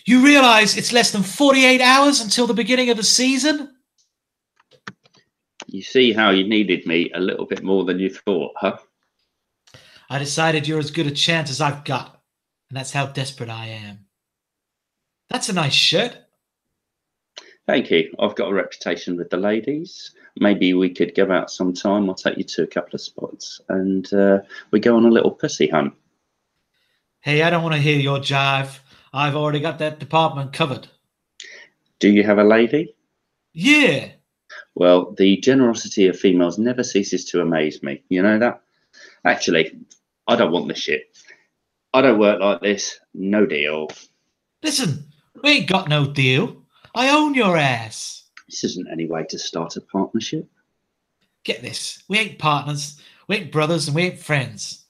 You realise it's less than 48 hours until the beginning of the season? You see how you needed me a little bit more than you thought, huh? I decided you're as good a chance as I've got, and that's how desperate I am. That's a nice shirt. Thank you. I've got a reputation with the ladies. Maybe we could go out sometime. I'll take you to a couple of spots and we go on a little pussy hunt. Hey, I don't want to hear your jive. I've already got that department covered. Do you have a lady? Yeah. Well, the generosity of females never ceases to amaze me. You know that? Actually, I don't want this shit. I don't work like this. No deal. Listen, we ain't got no deal. I own your ass. This isn't any way to start a partnership. Get this. We ain't partners. We ain't brothers and we ain't friends.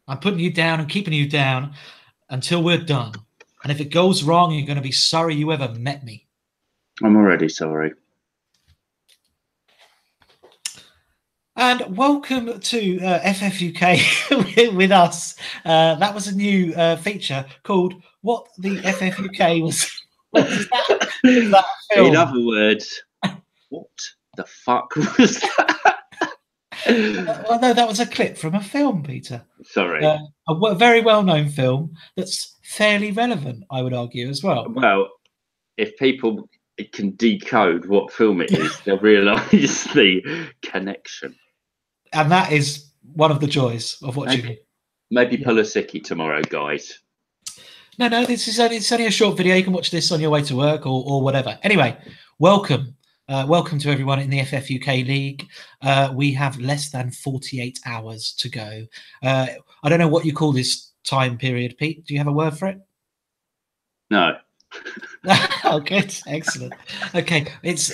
I'm putting you down and keeping you down until we're done. And if it goes wrong, you're going to be sorry you ever met me. I'm already sorry. And welcome to FFUK with us. That was a new feature called What the FFUK Was. What is that? Is that a film? In other words, what the fuck was that? Well, no, that was a clip from a film, Peter. Sorry. A very well-known film that's fairly relevant, I would argue, as well. Well, if people can decode what film it is, they'll realise the connection. And that is one of the joys of watching. Maybe pull a sickie tomorrow, guys. No, it's only a short video. You can watch this on your way to work or whatever. Anyway, welcome. Welcome to everyone in the FFUK League. We have less than 48 hours to go. I don't know what you call this time period, Pete. Do you have a word for it? No. Oh, good. Excellent. Okay. It's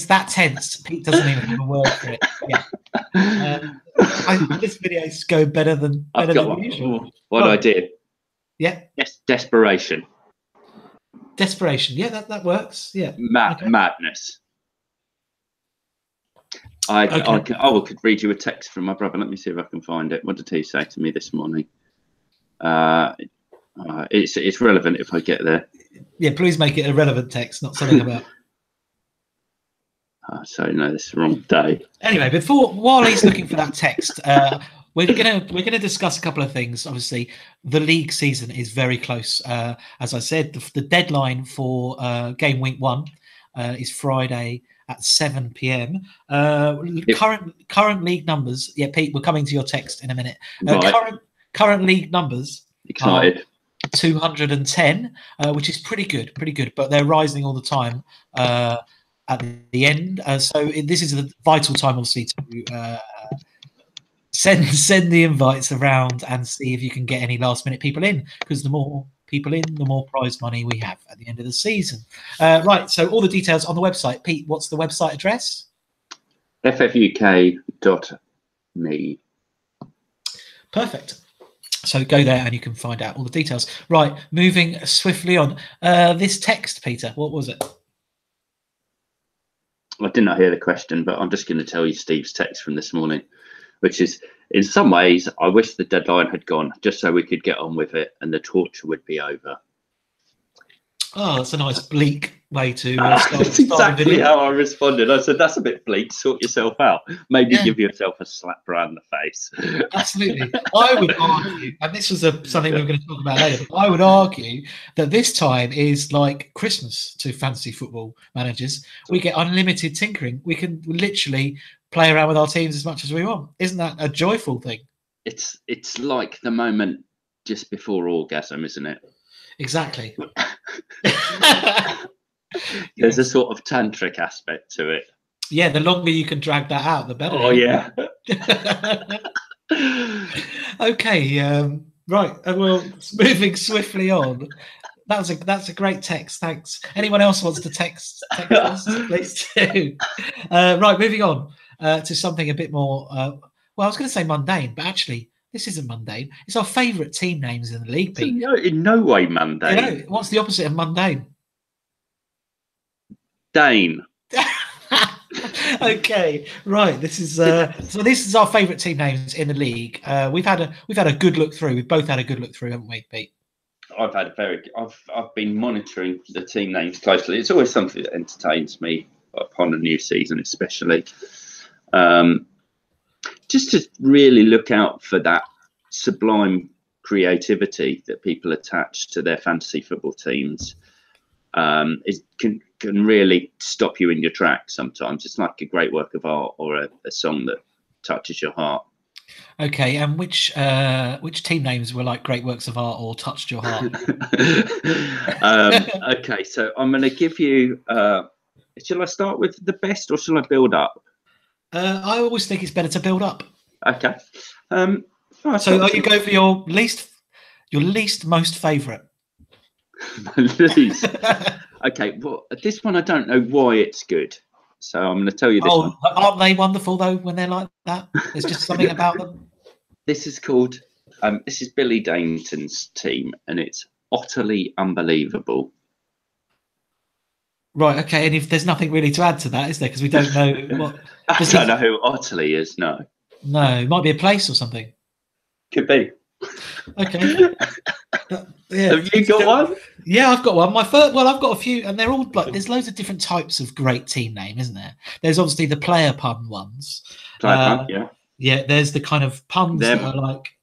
that tense. Pete doesn't even have a word for it. Yeah. This video is going better than usual. What idea? Yeah. Yes, desperation. Desperation. Yeah, that works. Yeah. Madness. I could read you a text from my brother. Let me see if I can find it. What did he say to me this morning? It's relevant if I get there. Yeah, please make it a relevant text, not something about. Sorry, no, this is the wrong day. Anyway, while he's looking for that text, we're gonna discuss a couple of things. Obviously, the league season is very close. As I said, the deadline for game week 1 is Friday at 7 p.m. Current league numbers. Yeah, Pete, we're coming to your text in a minute. Right. Current league numbers. Excited. 210, which is pretty good, but they're rising all the time at the end. So this is a vital time, obviously, to send the invites around and see if you can get any last minute people in, because the more people in, the more prize money we have at the end of the season. Right, so all the details on the website. Pete, what's the website address? ffuk.me. Perfect. So go there and you can find out all the details. Right, moving swiftly on. This text, Peter, what was it? I did not hear the question, but I'm just going to tell you Steve's text from this morning, which is, in some ways, I wish the deadline had gone just so we could get on with it and the torture would be over. Oh, that's a nice bleak way to start. That's exactly how I responded. I said, that's a bit bleak. Sort yourself out. Maybe give yourself a slap around the face. Absolutely. I would argue, and this was something we were going to talk about later, but I would argue that this time is like Christmas to fantasy football managers. We get unlimited tinkering. We can literally play around with our teams as much as we want. Isn't that a joyful thing? It's like the moment just before orgasm, isn't it? Exactly. There's a sort of tantric aspect to it. Yeah, the longer you can drag that out, the better. Oh, yeah. Okay, right. Well, moving swiftly on. That's a great text. Thanks. Anyone else wants to text us? Please do. Right, moving on to something a bit more. Well, I was going to say mundane, but actually, this isn't mundane. It's our favourite team names in the league, Pete. No, in no way mundane. You know, what's the opposite of mundane? Dane. Okay, right. This is so. This is our favourite team names in the league. We've had a good look through. We've both had a good look through, haven't we, Pete? I've had I've been monitoring the team names closely. It's always something that entertains me upon a new season, especially. Just to really look out for that sublime creativity that people attach to their fantasy football teams. Can really stop you in your tracks sometimes. It's like a great work of art or a song that touches your heart. Okay, and which team names were like great works of art or touched your heart? Okay, so I'm going to give you. Shall I start with the best, or shall I build up? I always think it's better to build up. Okay. So, you go for your least most favourite. Least. Okay. Well, this one I don't know why it's good, so I'm going to tell you this one. Aren't they wonderful though when they're like that? There's just something about them. This is called. This is Billy Dainton's team, and it's utterly unbelievable. Right. Okay. And if there's nothing really to add to that, is there? Because we don't know what. I don't know who Utterly is. No. No, it might be a place or something. Could be. Okay. Yeah. Have you got one? Yeah, I've got one. My first. Well, I've got a few, and they're all like. There's loads of different types of great team name, isn't there? There's obviously the player pun ones. Yeah. Yeah. There's the kind of puns that are like.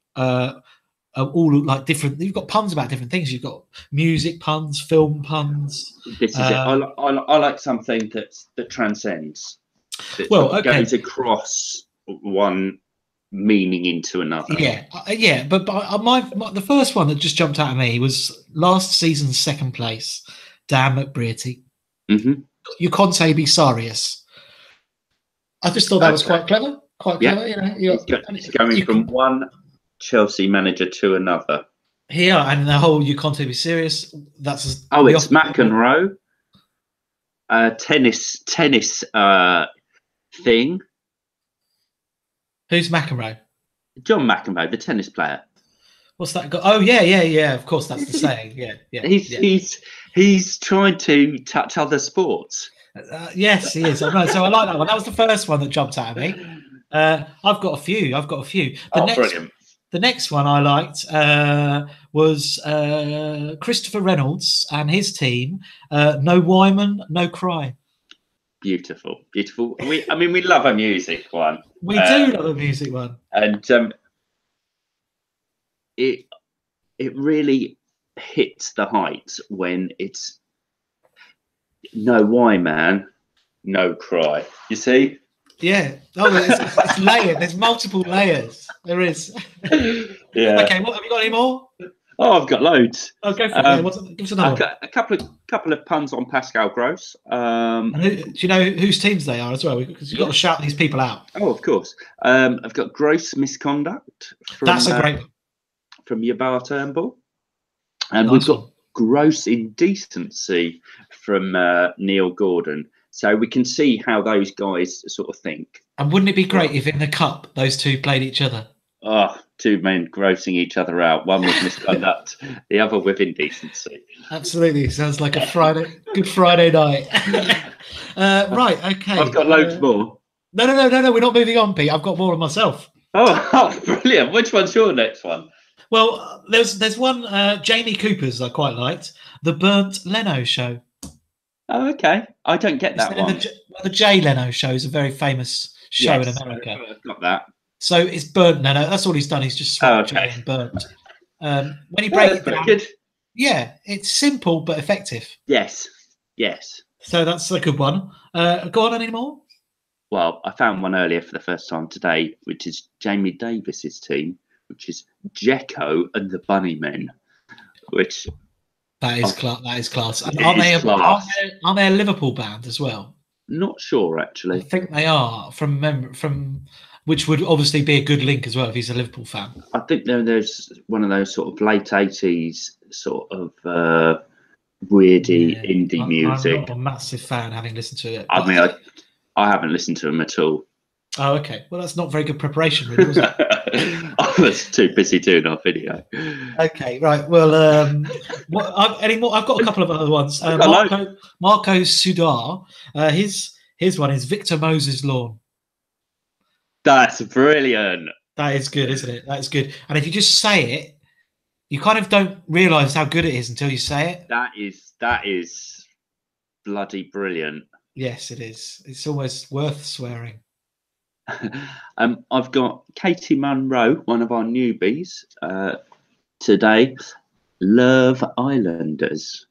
All like different. You've got puns about different things. You've got music puns, film puns. This is it. I like something that transcends. That goes across one meaning into another. Yeah. But the first one that just jumped out at me was last season's second place, Dan McBrearty. Mm-hmm. You can't say be serious. I just thought that was quite clever. Quite clever, It's going from one Chelsea manager to another. Here and the whole you can't be serious. That's it's McEnroe, tennis thing. Who's McEnroe? John McEnroe, the tennis player. What's that? Oh yeah. Of course, that's the saying. Yeah. He's trying to touch other sports. Yes, he is. I know. So I like that one. That was the first one that jumped out at me. I've got a few. Brilliant. The next one I liked was Christopher Reynolds and his team. No Wyman, no cry. Beautiful. We love a music one. We do love a music one, and it really hits the heights when it's no why man, no cry. You see? Yeah. Oh, it's layered. There's multiple layers. There is. Yeah. Okay. What have you got? Any more? Oh, I've got loads. Oh, go for it. Give us another. A couple of puns on Pascal Gross. And do you know whose teams they are as well? Because you've got to shout these people out. Oh, of course. I've got gross misconduct. That's a great one. From Yabar Turnbull. And we've got gross indecency from Neil Gordon. So we can see how those guys sort of think. And wouldn't it be great if in the cup those two played each other? Oh, two men grossing each other out. One with misconduct, the other with indecency. Absolutely. Sounds like a good Friday night. Right, okay. I've got loads more. No. We're not moving on, Pete. I've got more of myself. Oh, brilliant. Which one's your next one? Well, there's one, Jamie Cooper's I quite liked. The Burnt Leno Show. Oh, okay. I don't get that one. The Jay Leno Show is a very famous show in America. I've got that. So it's burnt Leno. That's all he's done. He's just swapped Jay and burnt. When you break it down, good. Yeah, it's simple but effective. Yes. So that's a good one. Go on, any more? Well, I found one earlier for the first time today, which is Jamie Davis's team, which is Jekko and the Bunnymen, which... That is class. Aren't they a Liverpool band as well? Not sure, actually. I think they are from which would obviously be a good link as well if he's a Liverpool fan. I think there's one of those sort of late 80s sort of weirdy indie music. I'm not a massive fan, having listened to it. I mean, I haven't listened to them at all. Oh, okay. Well, that's not very good preparation, really, was it? I was too busy doing our video. Okay, right. Well, any more? I've got a couple of other ones. Marco Sudar. His one is Victor Moses Lawn. That's brilliant. That is good, isn't it? That's good. And if you just say it, You kind of don't realise how good it is until you say it. That is bloody brilliant. Yes, it is. It's almost worth swearing. I've got Katie Munro, one of our newbies, today. Love Islanders.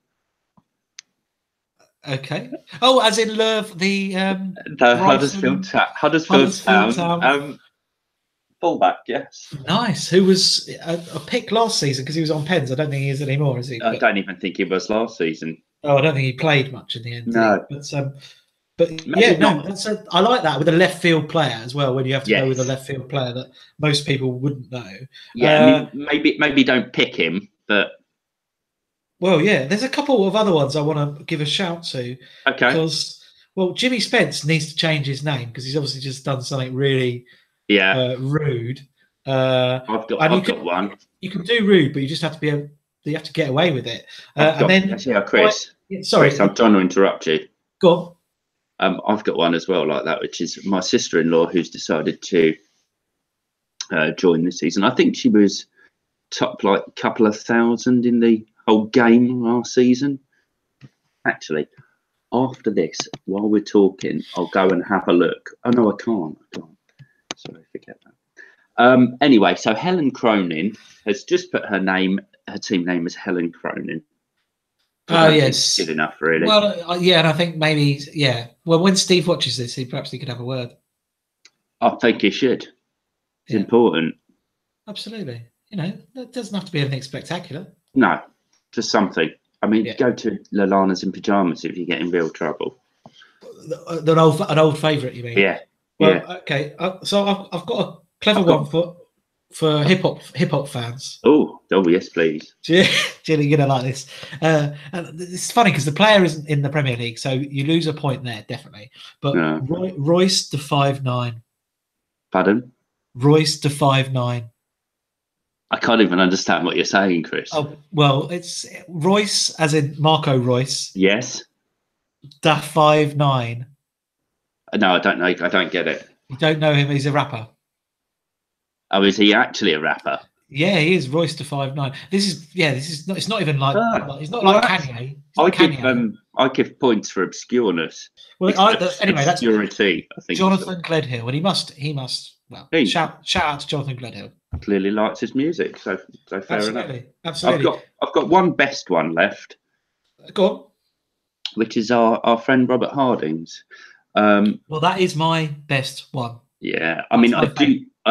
Okay. Oh, as in Love, the Huddersfield Town. Fullback, yes. Nice. Who was a pick last season because he was on Pens. I don't think he is anymore, is he? I don't even think he was last season. Oh, I don't think he played much in the end. No. But yeah, no, I like that with a left field player as well. When you have to go with a Yes. left field player that most people wouldn't know. Yeah, I mean, maybe don't pick him, but well, yeah, there's a couple of other ones I want to give a shout to. okay. Because Jimmy Spence needs to change his name because he's obviously just done something really rude. I've got one. You can do rude, but you just have to you have to get away with it. Chris. Sorry, Chris, I'm trying to interrupt you. Go on. I've got one as well like that, which is my sister-in-law who's decided to join this season. I think she was top like a couple of thousand in the whole game last season. Actually, after this, while we're talking, I'll go and have a look. Oh no, I can't. Sorry, forget that. Anyway, so Helen Cronin has just put her team name as Helen Cronin. Oh yes, good enough, really. Well, yeah, and I think maybe Well, when Steve watches this, he could have a word. I think he should. It's important. Absolutely. It doesn't have to be anything spectacular. No, just something. I mean, go to Lalanas in pajamas if you get in real trouble. An old favourite, you mean? Yeah. Well, okay. So I've got a clever one for hip hop fans. Oh yes, please. Jilly, you're gonna like this. And it's funny because the player isn't in the Premier League, so you lose a point there definitely. But Royce to 5'9". Pardon? Royce to 5'9". I can't even understand what you're saying, Chris. Oh well, it's Royce as in Marco Royce. Yes. Da 5'9". No, I don't know. I don't get it. You don't know him? He's a rapper. Oh, is he actually a rapper? Yeah, he is. Royce to 5'9". This is not. It's not even like. It's not like Kanye. I give points for obscureness. Well, anyway, that's obscurity. I think Jonathan Gledhill, and he must. Well, shout out to Jonathan Gledhill. Clearly likes his music, so fair enough. Absolutely. I've got one best one left. Go on. Which is our friend Robert Harding's. Well, that is my best one. Yeah, I mean, I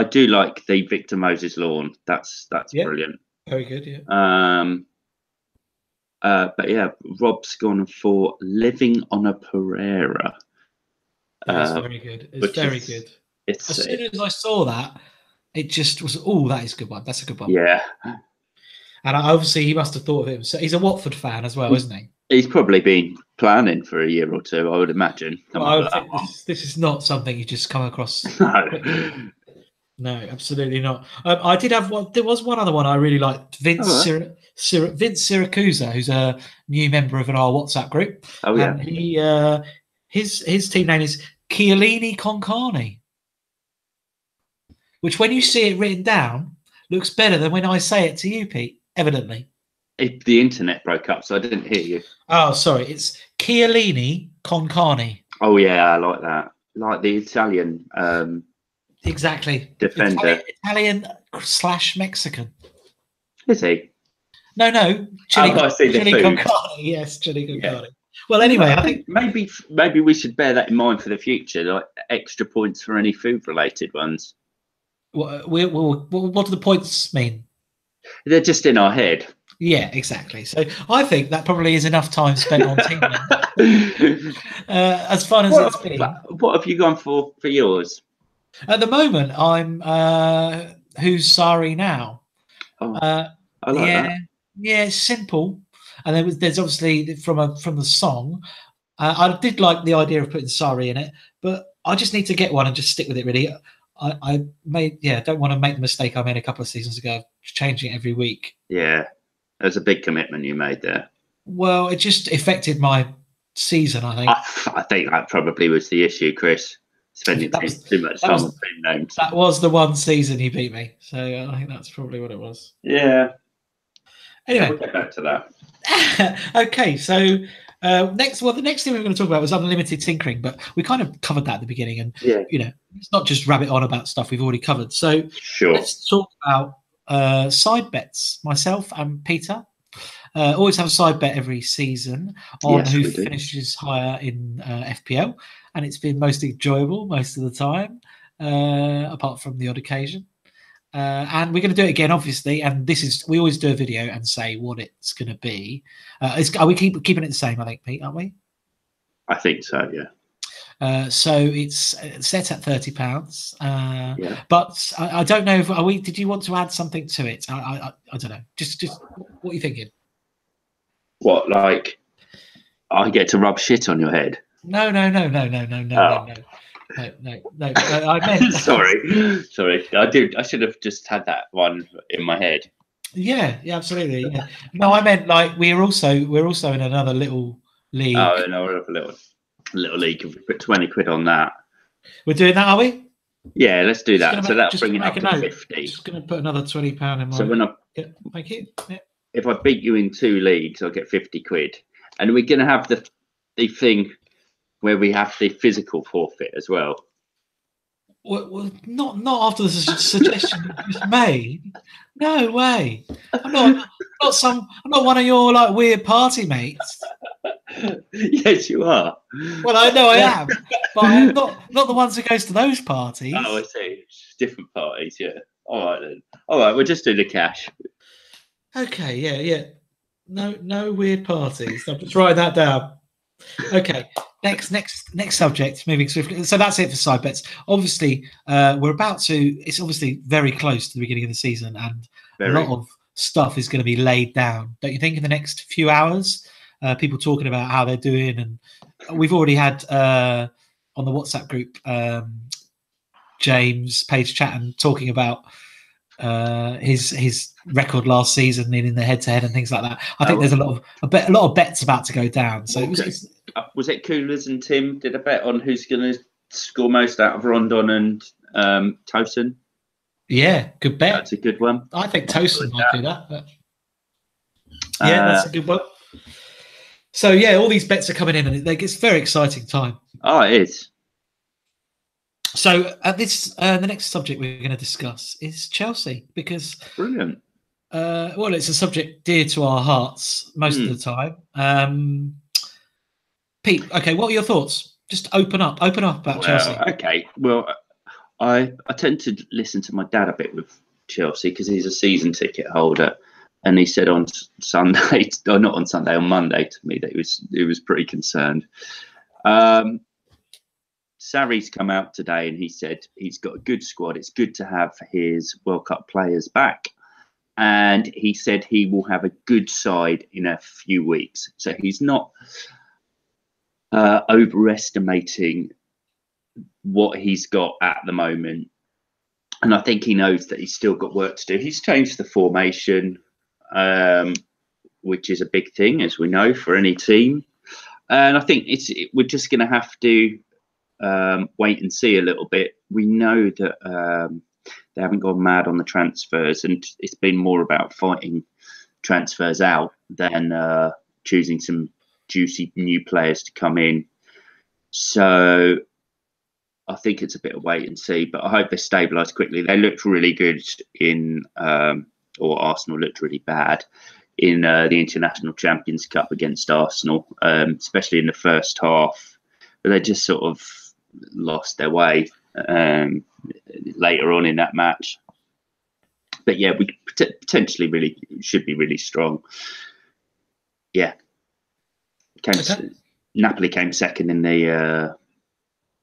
do like the Victor Moses Lawn. That's brilliant. Very good. Yeah. But yeah, Rob's gone for Living on a Pereira. It's very good. It's very good. As soon as I saw that, it just was. Oh, that is a good one. That's a good one. Yeah. And obviously, he must have thought of it. So he's a Watford fan as well, isn't he? He's probably been planning for a year or two, I would imagine. Well, I would think this is not something you just come across. No, absolutely not. I did have one. There was one other one I really liked. Vince Siracusa, who's a new member of our WhatsApp group. Oh yeah. And he his team name is Chiellini con Carne, which when you see it written down looks better than when I say it to you, Pete. Evidently. The internet broke up, so I didn't hear you. Oh, sorry. It's Chiellini con Carne. Oh yeah, I like that. Like the Italian. Exactly. Defender. Italian/Mexican. Is he? No. Chili con carne. Yes, chili con carne. Well, anyway, I think maybe we should bear that in mind for the future, like extra points for any food-related ones. What do the points mean? They're just in our head. Yeah, exactly. So I think that probably is enough time spent on team. As fun as it's been. What have you gone for yours? At the moment, I'm who's sorry now. I like that. Yeah, it's simple. And there's obviously from the song. I did like the idea of putting sorry in it, but I just need to get one and just stick with it. Really, I don't want to make the mistake I made a couple of seasons ago, of changing it every week. Yeah, there's a big commitment you made there. Well, it just affected my season. I think. I think that probably was the issue, Chris. Spending too much time on team names. That was the one season he beat me, so I think that's probably what it was. Yeah. Anyway, we'll get back to that. Okay, so the next thing we were going to talk about was unlimited tinkering, but we kind of covered that at the beginning, and it's not just rabbit on about stuff we've already covered. So Sure. let's talk about side bets. Myself and Peter always have a side bet every season on who finishes higher in FPL, and it's been most enjoyable most of the time, apart from the odd occasion. And we're going to do it again, obviously. And we always do a video and say what it's going to be. Are we keeping it the same? I think, Pete, aren't we? I think so. Yeah. So it's set at £30. But I don't know if did you want to add something to it? I don't know. Just what are you thinking? What, like I get to rub shit on your head? No. No. I meant sorry. I should have just had that one in my head. Yeah, absolutely. Yeah. No, I meant like we're also in another little league. Oh no, we're up a little league. If we put 20 quid on that. We're doing that, are we? Yeah, let's do that. So that'll bring it up to 50. Just going to put another £20 in my. So thank you. Yeah. If I beat you in 2 leagues, I'll get 50 quid, and we're going to have the thing where we have the physical forfeit as well. Well, not after the suggestion you just made. No way. I'm not one of your like weird party mates. Yes, you are. Well, I know I am, but I'm not the ones who goes to those parties. Oh, I see. Different parties, yeah. All right then. All right, we'll just do the cash. Okay, yeah. No weird parties. I'm just writing that down. Okay. Next subject. Moving swiftly. So that's it for side bets. Obviously, it's obviously very close to the beginning of the season, and a lot of stuff is going to be laid down. Don't you think? In the next few hours, people talking about how they're doing, and we've already had on the WhatsApp group James Page chatting talking about his record last season in the head-to-head and things like that. I think there's a lot of bets about to go down. So was it Coolers and Tim did a bet on who's going to score most out of Rondon and Tosin? Yeah, good bet. That's a good one. I think Tosin might do that. But yeah, that's a good one. So yeah, all these bets are coming in, and it's a very exciting time. Oh, it is. So at the next subject we're going to discuss is Chelsea, because brilliant. Well, it's a subject dear to our hearts most of the time. Pete, okay, what are your thoughts? Just open up about Chelsea. Okay, well, I tend to listen to my dad a bit with Chelsea because he's a season ticket holder, and he said on Sunday, or not on Sunday, on Monday to me that he was pretty concerned. Sarri's come out today and he said he's got a good squad. It's good to have his World Cup players back. And he said he will have a good side in a few weeks. So he's not overestimating what he's got at the moment. And I think he knows that he's still got work to do. He's changed the formation, which is a big thing, as we know, for any team. And I think we're just going to have to wait and see a little bit. We know that they haven't gone mad on the transfers, and it's been more about fighting transfers out than choosing some juicy new players to come in. So I think it's a bit of wait and see, but I hope they stabilise quickly. They looked really good or Arsenal looked really bad in the International Champions Cup against Arsenal, especially in the first half. But they just sort of lost their way later on in that match. But yeah, we potentially really should be really strong. Yeah. Napoli came second in the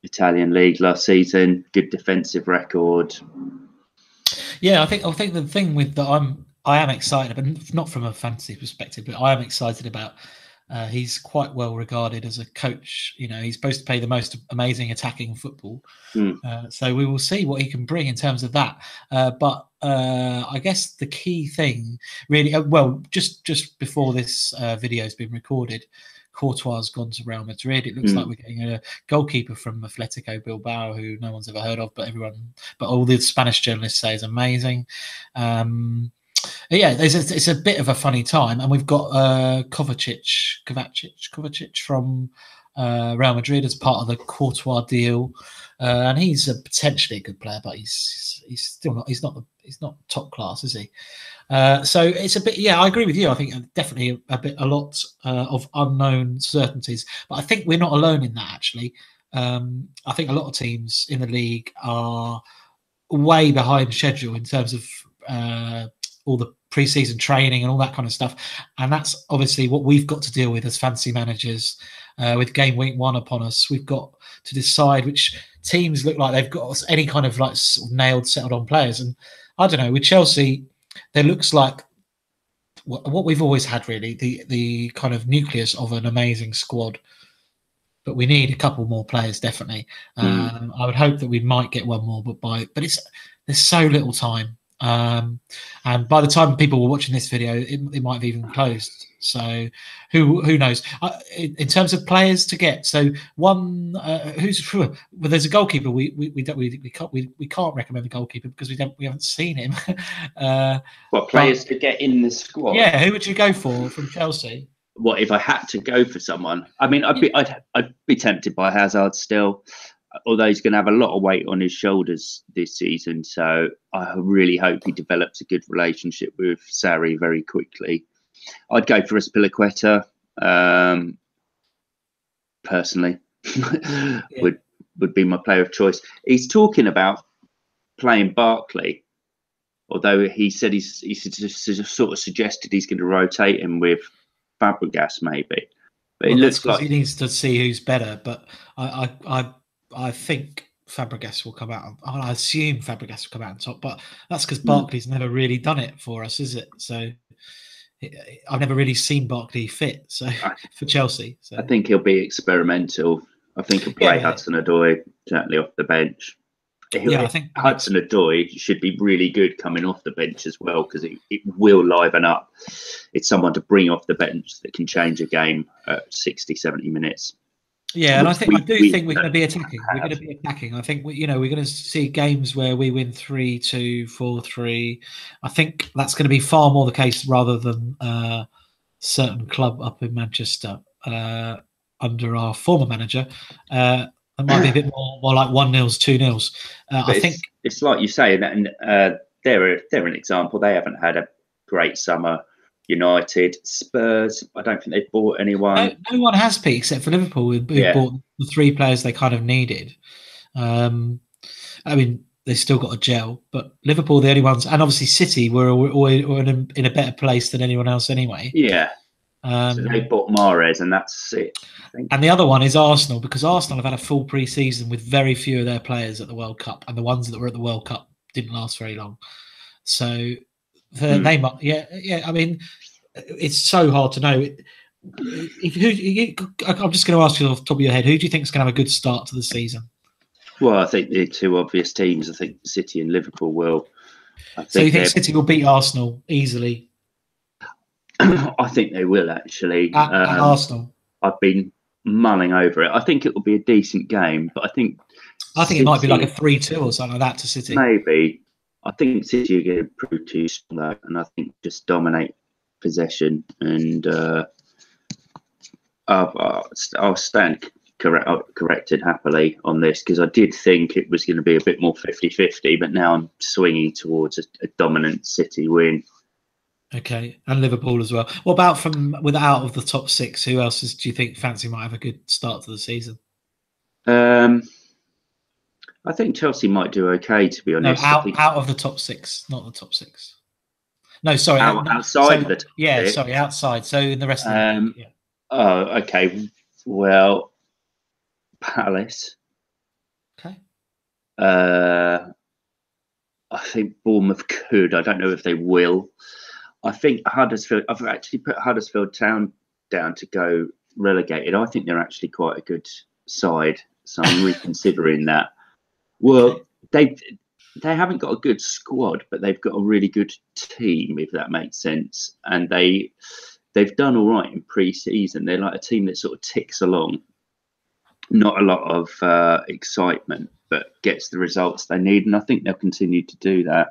Italian league last season. Good defensive record. Yeah, I think the thing with that I am excited, but not from a fantasy perspective, but I am excited about. He's quite well regarded as a coach. You know, he's supposed to play the most amazing attacking football. So we will see what he can bring in terms of that. But I guess the key thing, really, just before this video has been recorded, Courtois has gone to Real Madrid. It looks like we're getting a goalkeeper from Atletico Bilbao who no one's ever heard of, but all the Spanish journalists say is amazing. Yeah, it's a bit of a funny time, and we've got Kovacic from Real Madrid as part of the Courtois deal, and he's potentially a good player, but he's still not. He's not top class, is he? So it's a bit. Yeah, I agree with you. I think definitely a lot of unknown certainties, but I think we're not alone in that. Actually, I think a lot of teams in the league are way behind schedule in terms of all the pre-season training and all that kind of stuff, and that's obviously what we've got to deal with as fantasy managers. With game week 1 upon us, we've got to decide which teams look like they've got any kind of like sort of nailed, settled on players. And I don't know, with Chelsea, there looks like what we've always had, really, the kind of nucleus of an amazing squad. But we need a couple more players, definitely. I would hope that we might get one more, but there's so little time. And by the time people were watching this video, it might have even closed. So who knows? In terms of players to get, so one well, there's a goalkeeper. We can't recommend the goalkeeper because we haven't seen him. What players to get in the squad? Yeah, who would you go for from Chelsea? What if I had to go for someone? I mean, I'd be tempted by Hazard still, although he's going to have a lot of weight on his shoulders this season. So I really hope he develops a good relationship with Sarri very quickly. I'd go for Aspilicueta, personally. would be my player of choice. He's talking about playing Barkley, although he said he's sort of suggested he's going to rotate him with Fabregas maybe. But it looks like he needs to see who's better. But I think Fabregas will come out. I assume Fabregas will come out on top, but that's because Barkley's never really done it for us, is it? So I've never really seen Barkley fit. So for Chelsea, so I think he'll be experimental. I think he'll play Hudson-Odoi gently off the bench. I think Hudson-Odoi should be really good coming off the bench as well, because it will liven up. It's someone to bring off the bench that can change a game at 60, 70 minutes. Yeah, and I think we're going to be attacking. We're going to be attacking. I think we're going to see games where we win 3-2, 4-3. I think that's going to be far more the case rather than a certain club up in Manchester under our former manager. It might be a bit more like 1-0s, 2-0s. I think it's like you say, and they're an example. They haven't had a great summer. United, Spurs, I don't think they've bought anyone. No one has, Pete, except for Liverpool, who bought the 3 players they kind of needed. I mean, they've still got a gel, but Liverpool, the only ones, and obviously City were in a better place than anyone else anyway. Yeah. So they bought Mahrez, and that's it. And the other one is Arsenal, because Arsenal have had a full pre-season with very few of their players at the World Cup, and the ones that were at the World Cup didn't last very long. So they might, I mean, it's so hard to know. I'm just going to ask you off the top of your head, who do you think is going to have a good start to the season? Well, I think the 2 obvious teams. I think City and Liverpool will. So you think City will beat Arsenal easily? I think they will, actually. At Arsenal. I've been mulling over it. I think it will be a decent game, but I think it might be like a 3-2 or something like that to City. Maybe. I think City are going to prove too strong, and I think just dominate possession, and I'll stand corrected happily on this, because I did think it was going to be a bit more 50-50, but now I'm swinging towards a dominant City win. Okay, and Liverpool as well. What about out of the top 6? Who else do you think fancy might have a good start to the season? I think Chelsea might do okay, to be honest. No, out of the top 6, not the top 6. No, sorry, outside the top 6. Sorry, outside. So in the rest of the league, Oh, okay. Well, Palace. Okay. I think Bournemouth could. I don't know if they will. I think Huddersfield. I've actually put Huddersfield Town down to go relegated. I think they're actually quite a good side, so I'm reconsidering that. Well, they haven't got a good squad, but they've got a really good team, if that makes sense. And they've done all right in pre-season. They're like a team that sort of ticks along. Not a lot of excitement, but gets the results they need, and I think they'll continue to do that.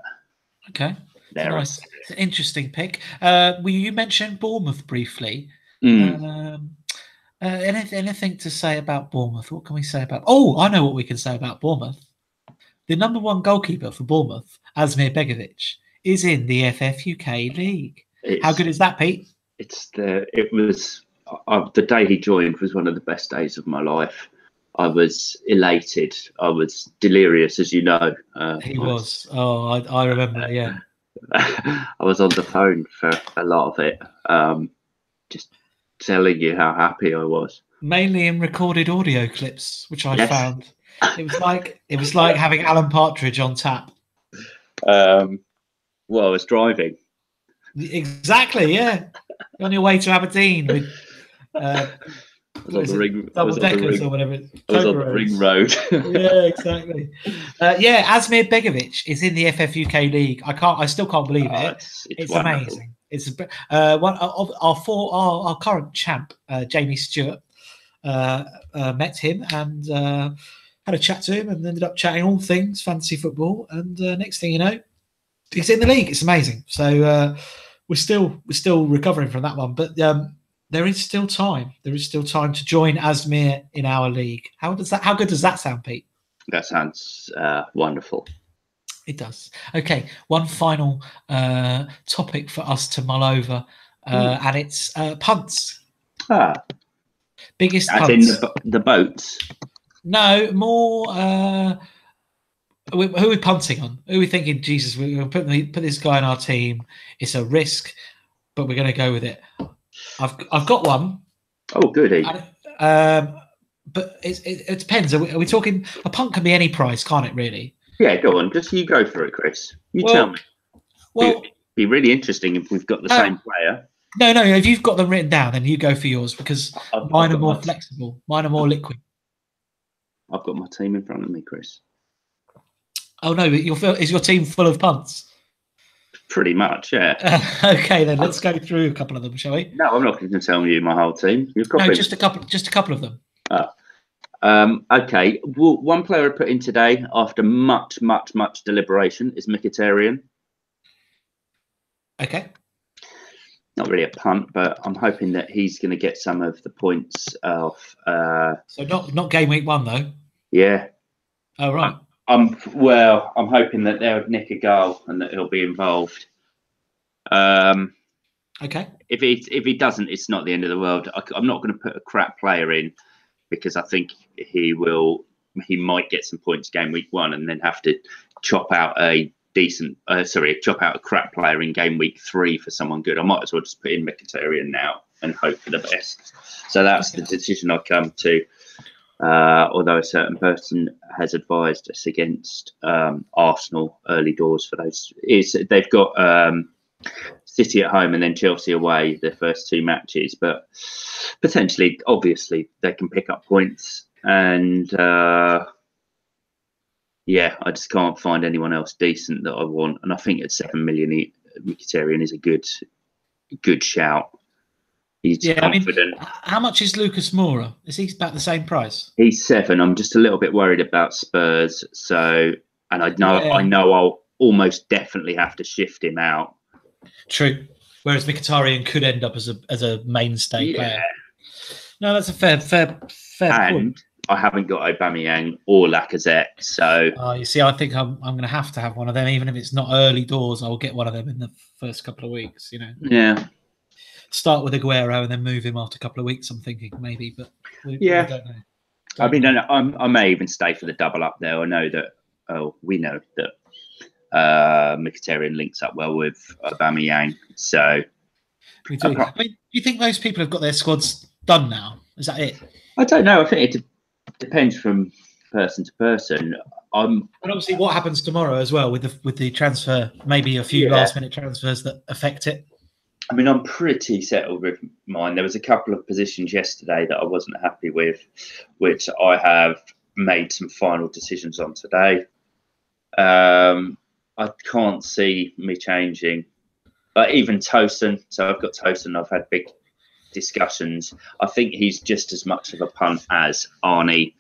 Okay. there. Nice. It's an interesting pick. You mentioned Bournemouth briefly. Anything to say about Bournemouth? What can we say about? Oh, I know what we can say about Bournemouth. The number one goalkeeper for Bournemouth, Asmir Begovic, is in the FFUK League. How good is that, Pete? It was the day he joined was one of the best days of my life. I was elated. I was delirious, as you know. He was. Oh, I remember. Yeah. I was on the phone for a lot of it, just telling you how happy I was. Mainly in recorded audio clips, which I found. It was like having Alan Partridge on tap. Well, I was driving. Exactly, yeah. On your way to Aberdeen with double deckers or whatever. I was on the ring road. Yeah, exactly. Asmir Begovic is in the FFUK League. I still can't believe it. It's amazing. It's one of our current champ, Jamie Stewart, met him and had a chat to him and ended up chatting all things fantasy football. And next thing you know, he's in the league. It's amazing. So we're still recovering from that one, but there is still time. There is still time to join Asmir in our league. How good does that sound, Pete? That sounds wonderful. It does. Okay, one final topic for us to mull over, and it's punts. Biggest punts. As in the boats? No, more. Who are we punting on? Who are we thinking, Jesus, we're going to put this guy in our team. It's a risk, but we're going to go with it. I've got one. Oh, goody. But it depends. Are we talking? A punt can be any price, can't it? Really? Yeah, go on. Just you go for it, Chris. Tell me. Well, it'd be really interesting if we've got the same player. No. If you've got them written down, then you go for yours because mine are more flexible. Mine are more liquid. I've got my team in front of me, Chris. Oh no! Is your team full of punts? Pretty much, yeah. Okay, then let's go through a couple of them, shall we? No, I'm not going to tell you my whole team. You've got just a couple of them. Okay. Well, one player I put in today after much deliberation is Mkhitaryan. Okay. Not really a punt, but I'm hoping that he's going to get some of the points of. So not game week 1 though. Yeah. Oh right. I'm hoping that they'll nick a goal and that he'll be involved. Okay. If he doesn't, it's not the end of the world. I'm not going to put a crap player in because I think he might get some points game week 1 and then have to chop out a crap player in game week 3 for someone good. I might as well just put in Mkhitaryan now and hope for the best. So that's the decision I come to. Although a certain person has advised us against Arsenal early doors for those. They've got City at home and then Chelsea away, the first 2 matches, but potentially, obviously, they can pick up points. And I just can't find anyone else decent that I want. And I think at 7 million, Mkhitaryan is a good shout. He's confident. I mean, how much is Lucas Moura? Is he about the same price? He's 7. I'm just a little bit worried about Spurs. So, and I know I'll almost definitely have to shift him out. True. Whereas Mkhitaryan could end up as a mainstay player. No, that's a fair point. I haven't got Aubameyang or Lacazette, so. You see, I think I'm going to have one of them, even if it's not early doors. I'll get one of them in the first couple of weeks. Yeah. Start with Aguero and then move him after a couple of weeks. I'm thinking maybe, but we don't know. I may even stay for the double up there. I know that. We know that Mkhitaryan links up well with Aubameyang, so we do. I mean, do you think those people have got their squads done now? Is that it? I don't know. I think it depends from person to person. And obviously, what happens tomorrow as well with the transfer? Maybe a few last minute transfers that affect it. I mean, I'm pretty settled with mine. There was a couple of positions yesterday that I wasn't happy with, which I have made some final decisions on today. I can't see me changing. But even Tosin, so I've got Tosin. I've had big discussions. I think he's just as much of a punt as Arnie.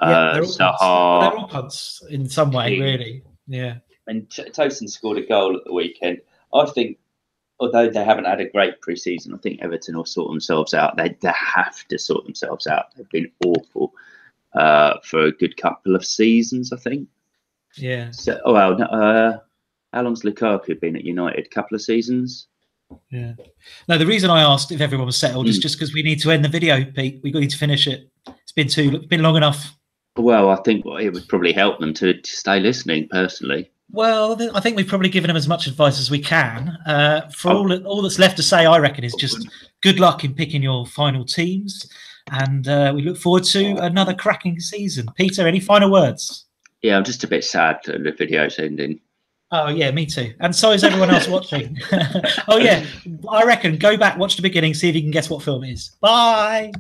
They're all punts in some way, really. Yeah. And Tosin scored a goal at the weekend. I think, although they haven't had a great pre-season, I think Everton will sort themselves out. They have to sort themselves out. They've been awful for a good couple of seasons, I think. Yeah. So, how long's Lukaku been at United? A couple of seasons? Yeah. No, the reason I asked if everyone was settled is just because we need to end the video, Pete. We need to finish it. It's been long enough. Well, I think it would probably help them to stay listening, personally. Well, I think we've probably given them as much advice as we can. All that's left to say, I reckon, is just good luck in picking your final teams. And we look forward to another cracking season. Peter, any final words? Yeah, I'm just a bit sad that the video's ending. Oh, yeah, me too. And so is everyone else watching. Oh, yeah, I reckon go back, watch the beginning, see if you can guess what film it is. Bye.